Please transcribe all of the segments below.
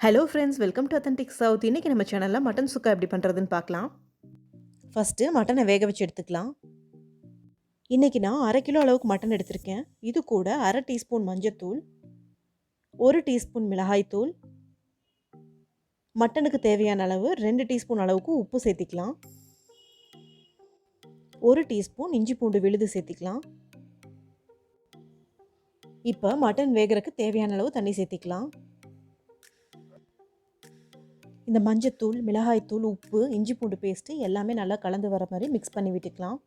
Hello friends, welcome to authentic south. இன்றைக்கி நம்ம சேனலில் மட்டன் சுக்கா எப்படி பண்ணுறதுன்னு பார்க்கலாம். ஃபஸ்ட்டு மட்டனை வேக வச்சு எடுத்துக்கலாம். இன்றைக்கி நான் 1/2 கிலோ அளவுக்கு மட்டன் எடுத்திருக்கேன். இது கூட 1/2 டீஸ்பூன் மஞ்சத்தூள், 1 டீஸ்பூன் மிளகாய்த்தூள், மட்டனுக்கு தேவையான அளவு 2 டீஸ்பூன் அளவுக்கு உப்பு சேர்த்திக்கலாம். 1 டீஸ்பூன் இஞ்சி பூண்டு விழுது சேர்த்திக்கலாம். இப்போ மட்டன் வேகிறதுக்கு தேவையான அளவு தண்ணி சேர்த்திக்கலாம். இந்த மஞ்சத்தூள், மிளகாய்த்தூள், உப்பு, இஞ்சி பூண்டு பேஸ்ட்டு எல்லாமே நல்லா கலந்து வர மாதிரி மிக்ஸ் பண்ணி விட்டுக்கலாம்.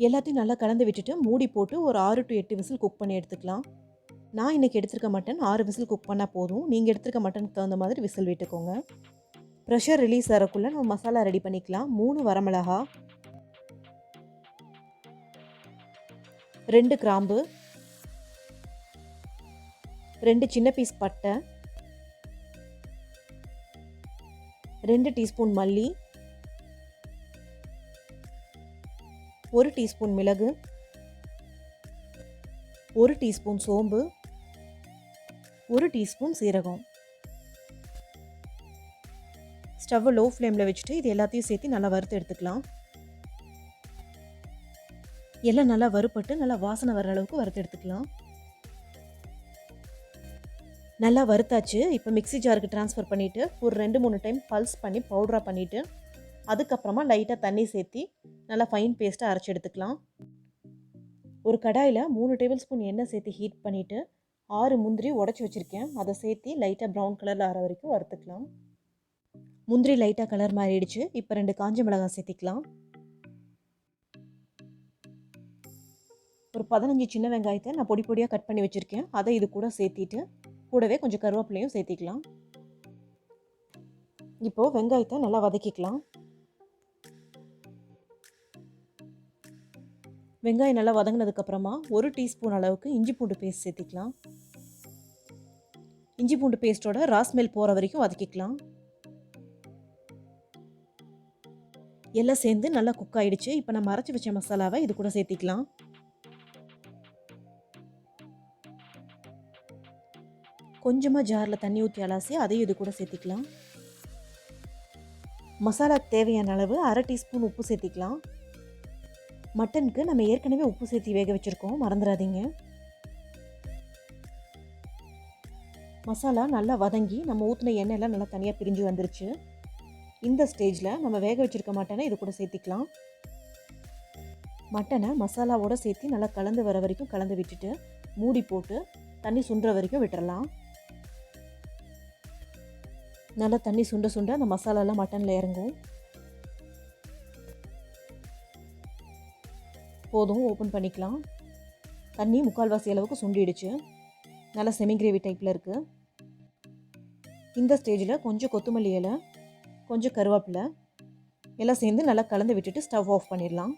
எல்லாத்தையும் நல்லா கலந்து விட்டுட்டு மூடி போட்டு ஒரு 6 to 8 விசில் குக் பண்ணி எடுத்துக்கலாம். நான் இன்றைக்கி எடுத்துருக்க மட்டன் 6 விசில் குக் பண்ணால் போதும். நீங்கள் எடுத்துருக்க மட்டனுக்கு தகுந்த மாதிரி விசில் விட்டுக்கோங்க. ப்ரெஷர் ரிலீஸ் ஆகிறக்குள்ளே நம்ம மசாலா ரெடி பண்ணிக்கலாம். 3 வரமிளகா, 2 கிராம்பு, 2 சின்ன பீஸ் பட்டை, 2 டீஸ்பூன் மல்லி, 1 டீஸ்பூன் மிளகு, 1 டீஸ்பூன் சோம்பு, 1 டீஸ்பூன் சீரகம். ஸ்டவ்வை லோ ஃப்ளேமில் வச்சுட்டு இது எல்லாத்தையும் சேர்த்து நல்லா வறுத்து எடுத்துக்கலாம். எல்லாம் நல்லா வறுப்பட்டு நல்லா வாசனை வர அளவுக்கு வறுத்து எடுத்துக்கலாம். நல்லா வறுத்தாச்சு. இப்போ மிக்ஸி ஜாருக்கு ட்ரான்ஸ்ஃபர் பண்ணிவிட்டு ஒரு 2-3 டைம் பல்ஸ் பண்ணி பவுடராக பண்ணிவிட்டு அதுக்கப்புறமா லைட்டாக தண்ணி சேர்த்தி நல்லா ஃபைன் பேஸ்ட்டாக அரைச்சி எடுத்துக்கலாம். ஒரு கடாயில் 3 டேபிள் ஸ்பூன் எண்ணெய் சேர்த்து ஹீட் பண்ணிவிட்டு 6 முந்திரி உடச்சி வச்சுருக்கேன். அதை சேர்த்து லைட்டாக ப்ரௌன் கலரில் ஆற வரைக்கும் வறுத்துக்கலாம். முந்திரி லைட்டாக கலர் மாறிடுச்சு. இப்போ 2 காஞ்ச மிளகாய் சேர்த்திக்கலாம். ஒரு 15 சின்ன வெங்காயத்தை நான் பொடி பொடியாக கட் பண்ணி வச்சுருக்கேன். அதை இது கூட சேர்த்திட்டு கூடவே கொஞ்சம் கருவேப்பிலையும் சேர்த்திக்கலாம். இப்போது வெங்காயத்தை நல்லா வதக்கிக்கலாம். வெங்காயம் நல்லா வதங்கினதுக்கப்புறமா 1 டீஸ்பூன் அளவுக்கு இஞ்சி பூண்டு பேஸ்ட் சேர்த்திக்கலாம். இஞ்சி பூண்டு பேஸ்ட்டோட ராஸ்மெல் போகிற வரைக்கும் வதக்கிக்கலாம். எல்லாம் சேர்ந்து நல்லா குக் ஆகிடுச்சு. இப்போ நம்ம அரைச்சி வச்ச மசாலாவை இது கூட சேர்த்திக்கலாம். கொஞ்சமாக ஜாரில் தண்ணி ஊற்றி அலாசி அதையும் இது கூட சேர்த்திக்கலாம். மசாலாக்கு தேவையான அளவு 1/2 டீஸ்பூன் உப்பு சேர்த்திக்கலாம். மட்டனுக்கு நம்ம ஏற்கனவே உப்பு சேர்த்து வேக வச்சுருக்கோம், மறந்துடாதீங்க. மசாலா நல்லா வதங்கி நம்ம ஊற்றின எண்ணெயெல்லாம் நல்லா தனியாக பிரிஞ்சு வந்துருச்சு. இந்த ஸ்டேஜில் நம்ம வேக வச்சுருக்க மட்டனை இது கூட சேர்த்திக்கலாம். மட்டனை மசாலாவோடு சேர்த்து நல்லா கலந்து வர வரைக்கும் கலந்து விட்டுட்டு மூடி போட்டு தண்ணி சுண்டுற வரைக்கும் விட்டுறலாம். நல்லா தண்ணி சுண்ட சுண்ட அந்த மசாலாலாம் மட்டனில் இறங்கும். போதும், ஓப்பன் பண்ணிக்கலாம். தண்ணி முக்கால்வாசி அளவுக்கு சுண்டிடுச்சு. நல்லா செமி கிரேவி டைப்பில் இருக்குது. இந்த ஸ்டேஜில் கொஞ்சம் கொத்தமல்லி இலை, கொஞ்சம் கருவேப்பிலை எல்லாம் சேர்ந்து நல்லா கலந்து விட்டுட்டு ஸ்டவ் ஆஃப் பண்ணிடலாம்.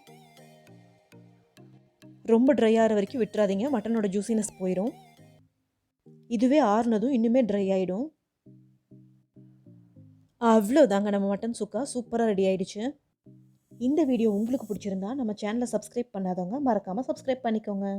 ரொம்ப ட்ரை ஆகிற வரைக்கும் விட்டுறாதீங்க, மட்டனோட ஜூசினஸ் போயிடும். இதுவே ஆறுனதும் இன்னுமே ட்ரை ஆகிடும். அவ்வளோதாங்க, நம்ம மட்டன் சுக்கா சூப்பராக ரெடி ஆகிடுச்சு. இந்த வீடியோ உங்களுக்கு பிடிச்சிருந்தா நம்ம சேனலை சப்ஸ்கிரைப் பண்ணாதவங்க மறக்காமல் சப்ஸ்கிரைப் பண்ணிக்கோங்க.